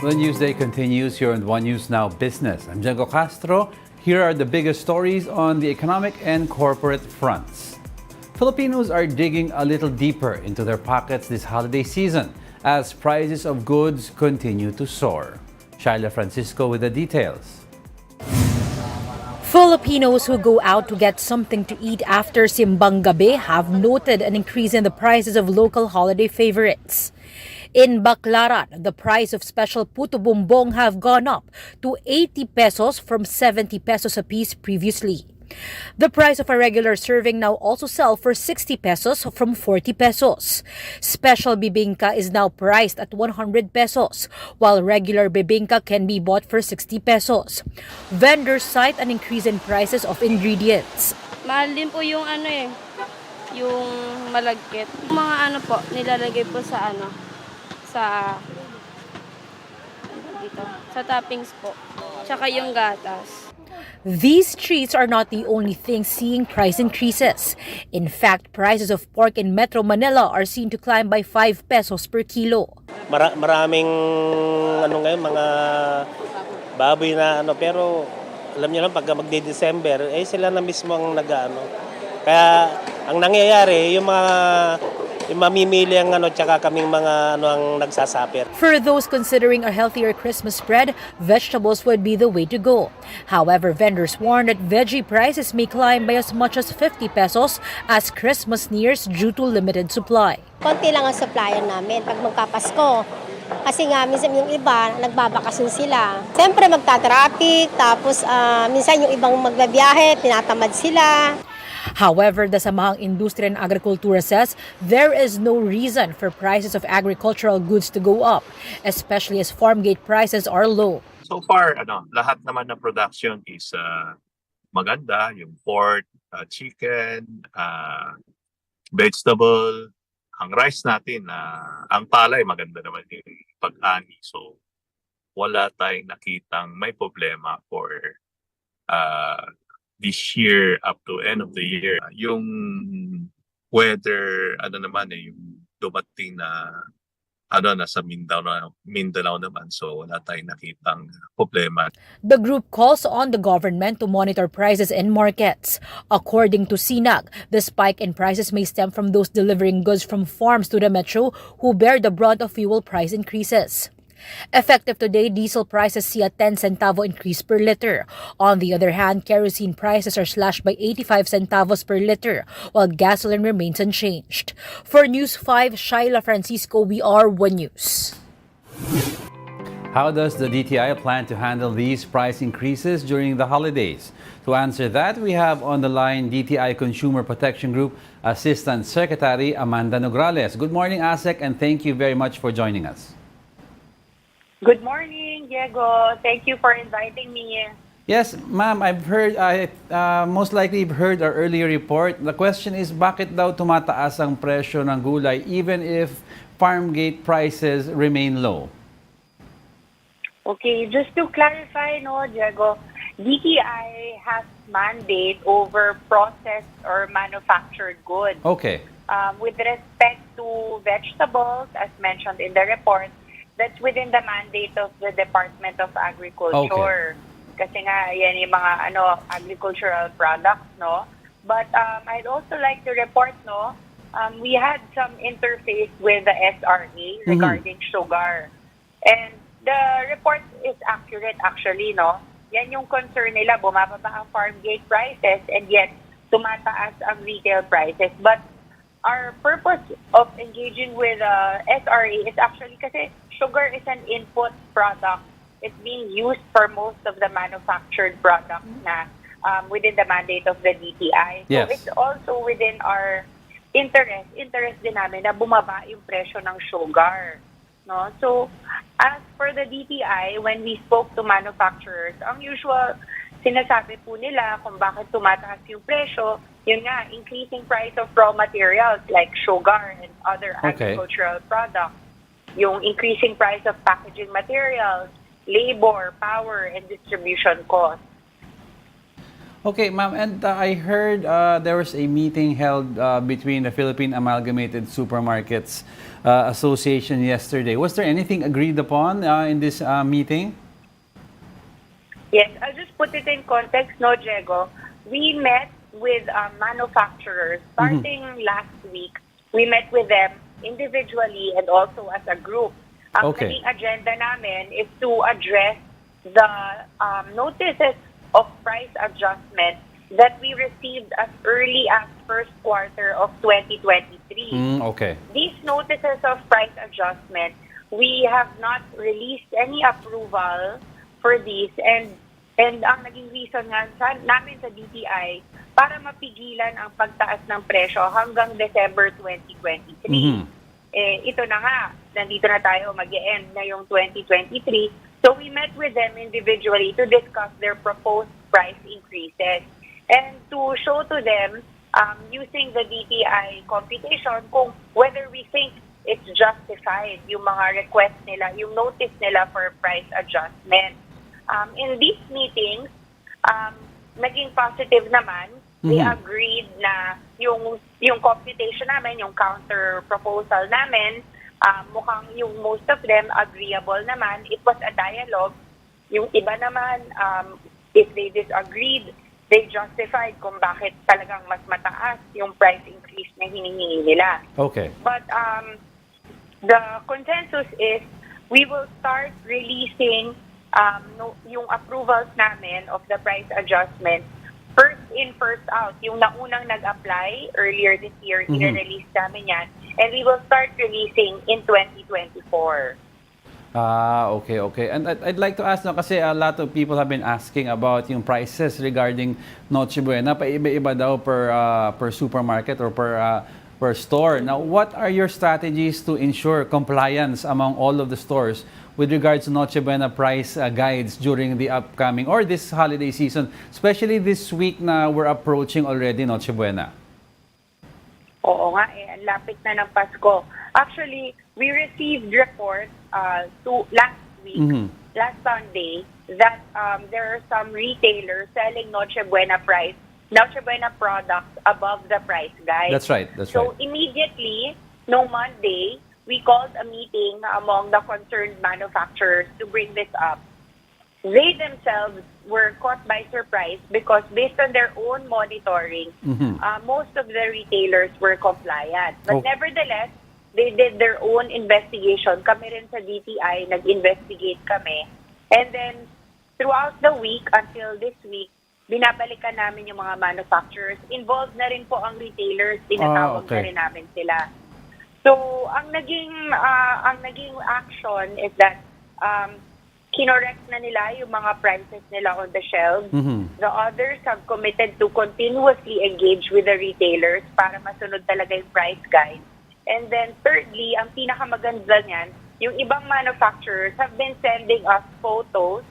The news day continues here on One News Now Business. I'm Diego Castro. Here are the biggest stories on the economic and corporate fronts. Filipinos are digging a little deeper into their pockets this holiday season as prices of goods continue to soar. Shaila Francisco with the details. Filipinos who go out to get something to eat after Simbang Gabi have noted an increase in the prices of local holiday favorites. In Baclaran, the price of special puto bumbong have gone up to 80 pesos from 70 pesos apiece previously. The price of a regular serving now also sell for 60 pesos from 40 pesos. Special bibingka is now priced at 100 pesos, while regular bibingka can be bought for 60 pesos. Vendors cite an increase in prices of ingredients. Mahal din po yung yung malagkit. Mga po, nilalagay po sa sa toppings po. Tsaka yung gatas. These treats are not the only things seeing price increases. In fact, prices of pork in Metro Manila are seen to climb by 5 pesos per kilo. Maraming ngayon mga baboy na pero alam niyo lang pag magde-December sila na mismo ang Kaya ang nangyayari yung mamimili ang tsaka kaming mga ang nagsasaper. For those considering a healthier Christmas spread, vegetables would be the way to go. However, vendors warn that veggie prices may climb by as much as 50 pesos as Christmas nears due to limited supply. Konti lang ang supplier namin pag magkapasko. Kasi nga, minsan yung iba, nagbabakasyon sila. Siyempre magta-traffic, tapos minsan yung ibang magbabiyahe, tinatamad sila. However, the Samahang Industriya and Agrikultura says there is no reason for prices of agricultural goods to go up, especially as farm gate prices are low. So far, lahat naman ng production is maganda, yung pork, chicken, vegetable, ang rice natin, ang palay maganda naman yung pag-ani. So wala tayong nakitang may problema for this year up to end of the year. Yung weather, yung dumating na nasa Mindanao naman, so wala tayong nakitang problema. The group calls on the government to monitor prices in markets. According to SINAG, the spike in prices may stem from those delivering goods from farms to the metro who bear the brunt of fuel price increases. Effective today, diesel prices see a 10 centavo increase per liter. On the other hand, kerosene prices are slashed by 85 centavos per liter, while gasoline remains unchanged. For News 5, Shaila Francisco, we are One News. How does the DTI plan to handle these price increases during the holidays? To answer that, we have on the line DTI Consumer Protection Group Assistant Secretary Amanda Nograles. Good morning, Asec, and thank you very much for joining us. Good morning, Diego. Thank you for inviting me. Yes, ma'am, most likely you've heard our earlier report. The question is, bakit daw tumataas ang presyo ng gulay even if farm gate prices remain low? Okay, just to clarify, Diego, DTI has mandate over processed or manufactured goods. Okay. With respect to vegetables, as mentioned in the report, that's within the mandate of the Department of Agriculture. Okay. Kasi nga, yan yung mga agricultural products, no? But I'd also like to report, we had some interface with the SRA regarding sugar. And the report is accurate actually, no? Yan yung concern nila, bumababa ang farm gate prices and yet tumataas ang retail prices. But our purpose of engaging with SRA is actually kasi sugar is an input product. It's being used for most of the manufactured products na within the mandate of the DTI. Yes. So it's also within our interest din namin na bumaba yung presyo ng sugar. No? So as for the DTI, when we spoke to manufacturers, ang usual sinasabi po nila kung bakit tumataas yung presyo, yun nga, increasing price of raw materials like sugar and other agricultural products. Yung increasing price of packaging materials, labor, power, and distribution costs. Okay, ma'am, and I heard there was a meeting held between the Philippine Amalgamated Supermarkets Association yesterday. Was there anything agreed upon in this meeting? Yes, I'll just put it in context, no, Diego. We met with manufacturers starting last week. We met with them individually and also as a group. Ang Okay. naging agenda namin is to address the notices of price adjustment that we received as early as first quarter of 2023. Okay. These notices of price adjustment, we have not released any approval for these, and ang naging reason nga namin sa DTI para mapigilan ang pagtaas ng presyo hanggang December 2023. Ito na nga, nandito na tayo, mag-e-end na yung 2023. So we met with them individually to discuss their proposed price increases and to show to them using the DTI computation kung whether we think it's justified yung mga request nila, yung notice nila for price adjustment. In these meetings, naging positive naman. They agreed na yung computation namin, yung counter proposal namin, mukhang yung most of them agreeable naman. It was a dialogue. Yung iba naman, if they disagreed, they justified kung bakit talagang mas mataas yung price increase na hinihingi nila. Okay. But the consensus is we will start releasing yung approvals namin of the price adjustment first in, first out. Yung naunang nag-apply earlier this year, i-release namin yan. And we will start releasing in 2024. Okay. And I'd like to ask na kasi a lot of people have been asking about yung prices regarding Noche Buena. Paiba-iba daw per supermarket or per store. Now, what are your strategies to ensure compliance among all of the stores with regards to Noche Buena price guides during the upcoming or this holiday season, especially this week na we're approaching already Noche Buena? Oo nga ang lapit na ng Pasko. Actually, we received reports last week, last Sunday, that there are some retailers selling Noche Buena products above the price guide. That's right. So immediately, no Monday, we called a meeting among the concerned manufacturers to bring this up. They themselves were caught by surprise because based on their own monitoring, most of the retailers were compliant. But nevertheless, they did their own investigation. Kami rin sa DTI, nag-investigate kami. And then, throughout the week, until this week, binabalikan namin yung mga manufacturers. Involved na rin po ang retailers, tinatawag na rin namin sila. So, ang naging action is that kinorect na nila yung mga prices nila on the shelves. The others have committed to continuously engage with the retailers para masunod talaga yung price guide. And then thirdly, ang pinakamaganda niyan, yung ibang manufacturers have been sending us photos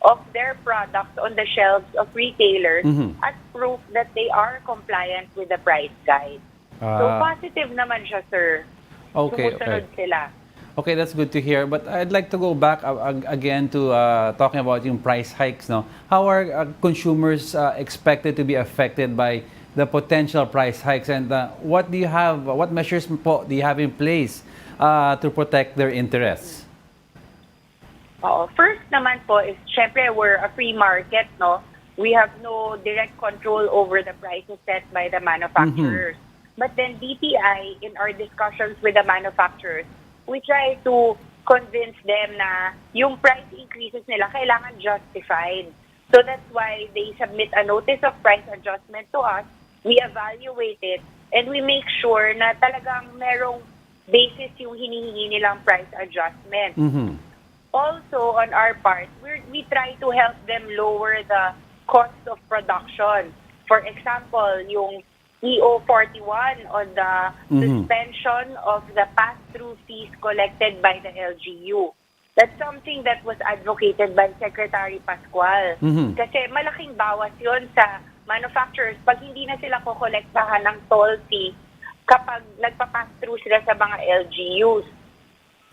of their products on the shelves of retailers as proof that they are compliant with the price guide. So positive naman siya, sir. Sumusunod sila. Okay, that's good to hear. But I'd like to go back again to talking about yung price hikes. No? How are consumers expected to be affected by the potential price hikes? And what measures po do you have in place to protect their interests? First naman po is, syempre, we're a free market, no? We have no direct control over the prices set by the manufacturers. But then DTI, in our discussions with the manufacturers, we try to convince them na yung price increases nila kailangan justified. So that's why they submit a notice of price adjustment to us. We evaluate it and we make sure na talagang merong basis yung hinihingi nilang price adjustment. Also, on our part, we try to help them lower the cost of production. For example, yung EO 41 on the suspension of the pass-through fees collected by the LGU. That's something that was advocated by Secretary Pascual. Kasi malaking bawas yon sa manufacturers pag hindi na sila kokolektahan ng toll fee kapag nagpa-pass-through sila sa mga LGUs.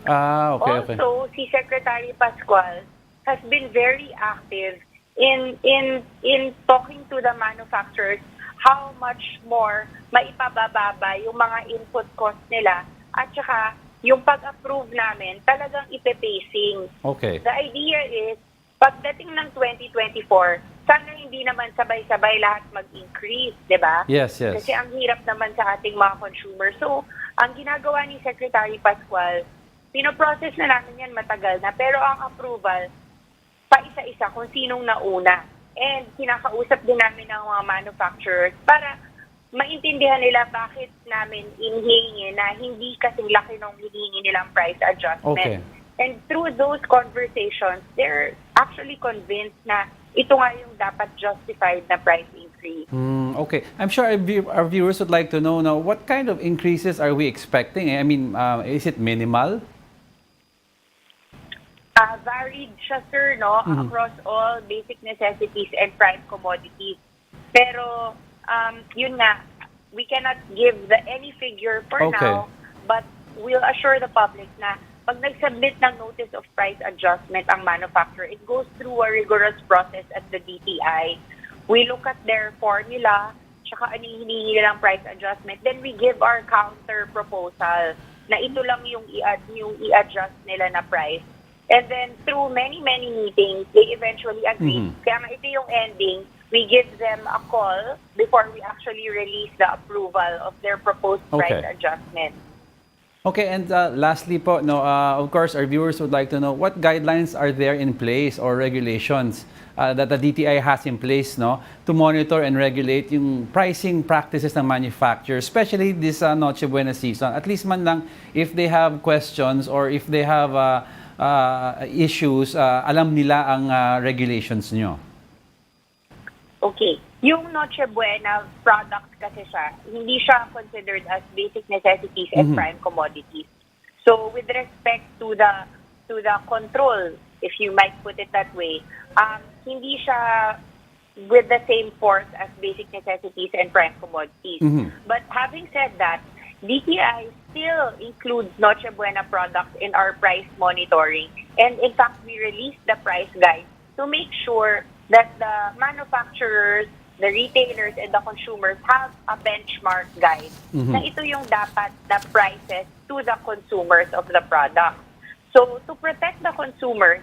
Okay. Also, si Secretary Pascual has been very active in talking to the manufacturers how much more maipababa yung mga input cost nila at saka yung pag-approve namin talagang ipe-pacing. Okay. The idea is pagdating ng 2024, sana hindi naman sabay-sabay lahat mag-increase, di ba? Yes, yes. Kasi ang hirap naman sa ating mga consumers. So, ang ginagawa ni Secretary Pascual, pinoprocess na namin yan matagal na, pero ang approval, pa isa-isa kung sinong nauna. And kinakausap din namin ng mga manufacturers para maintindihan nila bakit namin hinihingi na hindi kasing laki ng hinihingi nilang price adjustment. Okay. And through those conversations, they're actually convinced na ito nga yung dapat justified na price increase. Okay. I'm sure our viewers would like to know now, what kind of increases are we expecting? I mean, is it minimal? Varied siya, sir, no? Across all basic necessities and prime commodities. Pero, yun nga, we cannot give any figure for now, but we'll assure the public na pag nag-submit ng notice of price adjustment ang manufacturer, it goes through a rigorous process at the DTI. We look at their formula, tsaka ano yung hinihingi nilang price adjustment, then we give our counter proposal na ito lang yung i-adjust nila na price. And then through many meetings, they eventually agree. Kaya nga ito yung ending. We give them a call before we actually release the approval of their proposed price adjustment. Okay, and lastly po, no, of course, our viewers would like to know what guidelines are there in place or regulations that the DTI has in place, no, to monitor and regulate yung pricing practices ng manufacturers, especially this Noche Buena season. At least man lang, if they have questions or if they have issues, alam nila ang regulations nyo. Okay. Yung Noche Buena product kasi siya, hindi siya considered as basic necessities and prime commodities. So with respect to the control, if you might put it that way, hindi siya with the same force as basic necessities and prime commodities. But having said that, DTI still includes Noche Buena products in our price monitoring. And in fact, we released the price guide to make sure that the manufacturers, the retailers, and the consumers have a benchmark guide na ito yung dapat na prices to the consumers of the product. So to protect the consumers,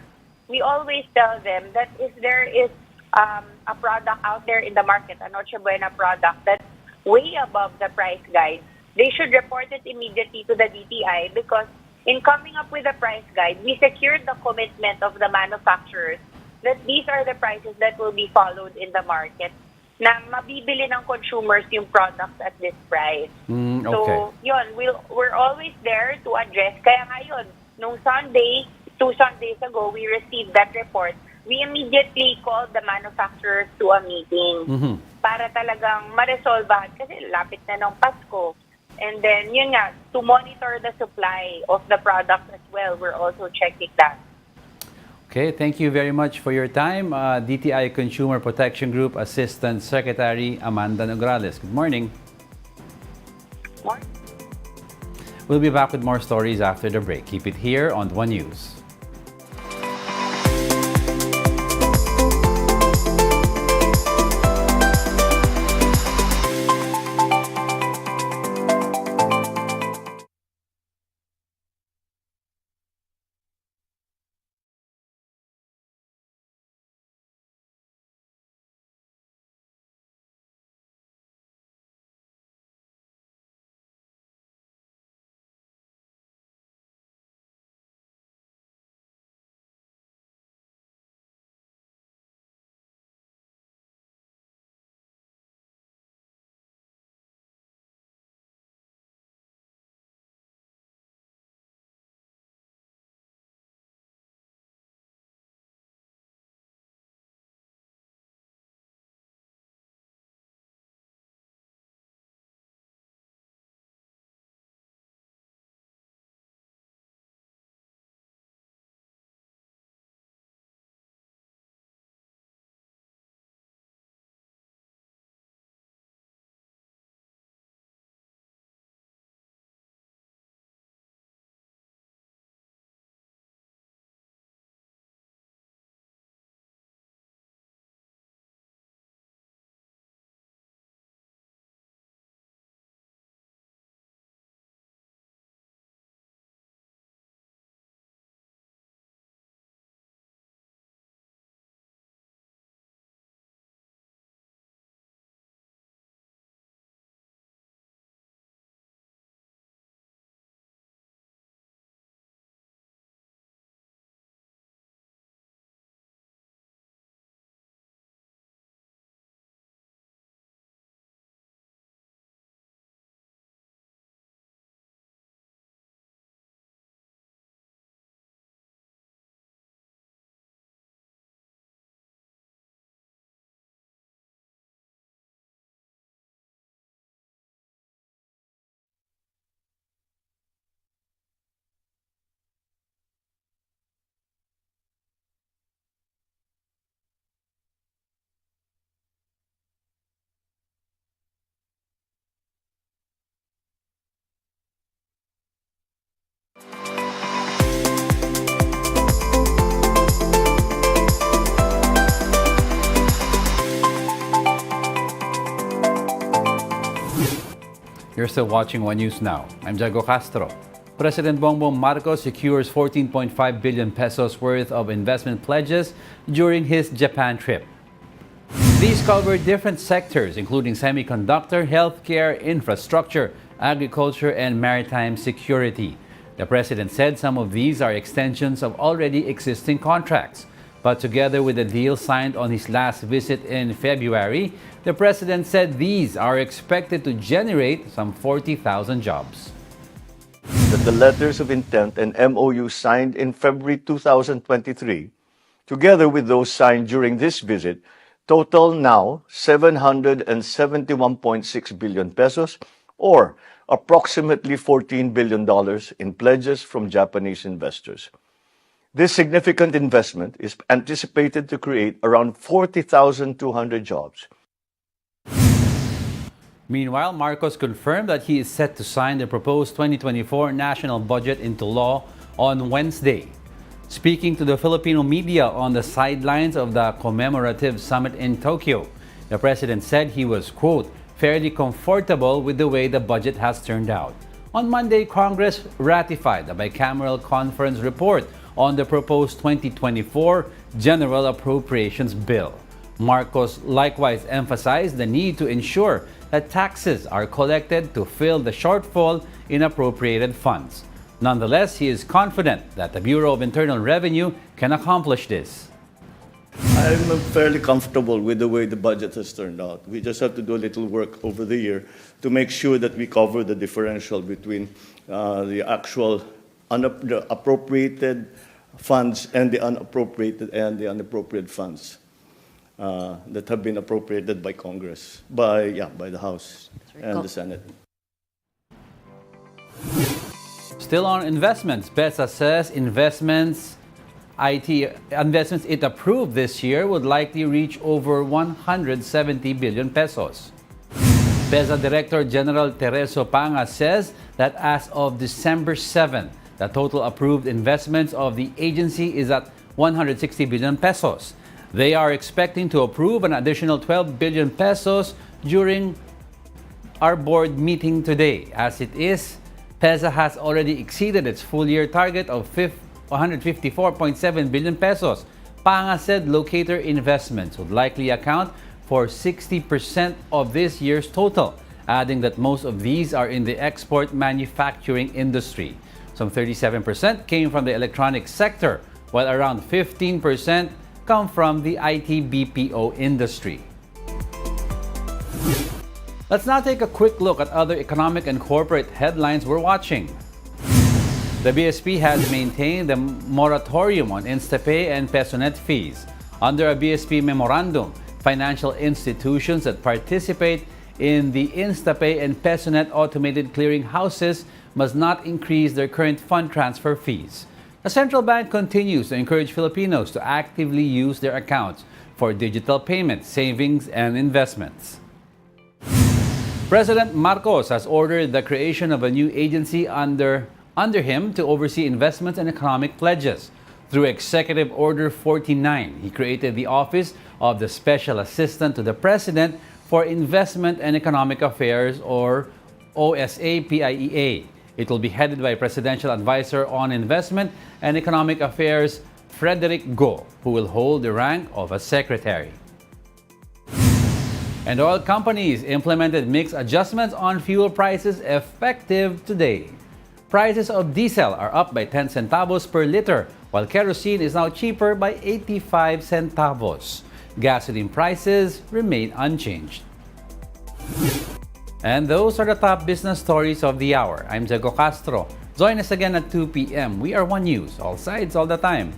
we always tell them that if there is a product out there in the market, a Noche Buena product that's way above the price guide, they should report it immediately to the DTI because in coming up with a price guide, we secured the commitment of the manufacturers that these are the prices that will be followed in the market na mabibili ng consumers yung products at this price. So, yun, we're always there to address. Kaya ngayon, nung Sunday, 2 Sundays ago, we received that report. We immediately called the manufacturers to a meeting para talagang ma-resolvehan kasi lapit na ng Pasko. And then, yun nga, to monitor the supply of the products as well, we're also checking that. Okay, thank you very much for your time. DTI Consumer Protection Group Assistant Secretary Amanda Nograles. Good morning. Morning. We'll be back with more stories after the break. Keep it here on One News. You're still watching One News Now. I'm Diego Castro. President Bongbong Marcos secures 14.5 billion pesos worth of investment pledges during his Japan trip. These cover different sectors, including semiconductor, healthcare, infrastructure, agriculture, and maritime security. The president said some of these are extensions of already existing contracts. But together with the deal signed on his last visit in February, the president said these are expected to generate some 40,000 jobs. That the letters of intent and MOU signed in February 2023, together with those signed during this visit, total now 771.6 billion pesos, or approximately $14 billion in pledges from Japanese investors. This significant investment is anticipated to create around 40,200 jobs. Meanwhile, Marcos confirmed that he is set to sign the proposed 2024 national budget into law on Wednesday. Speaking to the Filipino media on the sidelines of the commemorative summit in Tokyo, the president said he was, quote, fairly comfortable with the way the budget has turned out. On Monday, Congress ratified the bicameral conference report on the proposed 2024 General Appropriations Bill. Marcos likewise emphasized the need to ensure that taxes are collected to fill the shortfall in appropriated funds. Nonetheless, he is confident that the Bureau of Internal Revenue can accomplish this. I'm fairly comfortable with the way the budget has turned out. We just have to do a little work over the year to make sure that we cover the differential between the actual the appropriated funds and the unappropriated funds that have been appropriated by Congress, by the House and the Senate. Still on investments, PEZA says investments it approved this year would likely reach over 170 billion pesos. PEZA Director General Tereso Panga says that as of December 7, the total approved investments of the agency is at 160 billion pesos. They are expecting to approve an additional 12 billion pesos during our board meeting today. As it is, PEZA has already exceeded its full-year target of 154.7 billion pesos. Panga said locator investments would likely account for 60% of this year's total, adding that most of these are in the export manufacturing industry. Some 37% came from the electronics sector, while around 15% come from the IT BPO industry. Let's now take a quick look at other economic and corporate headlines we're watching. The BSP has maintained the moratorium on InstaPay and PesoNet fees. Under a BSP memorandum, financial institutions that participate in the InstaPay and PesoNet automated clearing houses must not increase their current fund transfer fees. The central bank continues to encourage Filipinos to actively use their accounts for digital payments, savings, and investments. President Marcos has ordered the creation of a new agency under him to oversee investments and economic pledges. Through Executive Order 49, he created the Office of the Special Assistant to the President for Investment and Economic Affairs, or OSA-PIEA. It will be headed by Presidential Advisor on Investment and Economic Affairs, Frederick Go, who will hold the rank of a secretary. And oil companies implemented mixed adjustments on fuel prices effective today. Prices of diesel are up by 10 centavos per liter, while kerosene is now cheaper by 85 centavos. Gasoline prices remain unchanged. And those are the top business stories of the hour. I'm Diego Castro. Join us again at 2 p.m. We are One News, all sides, all the time.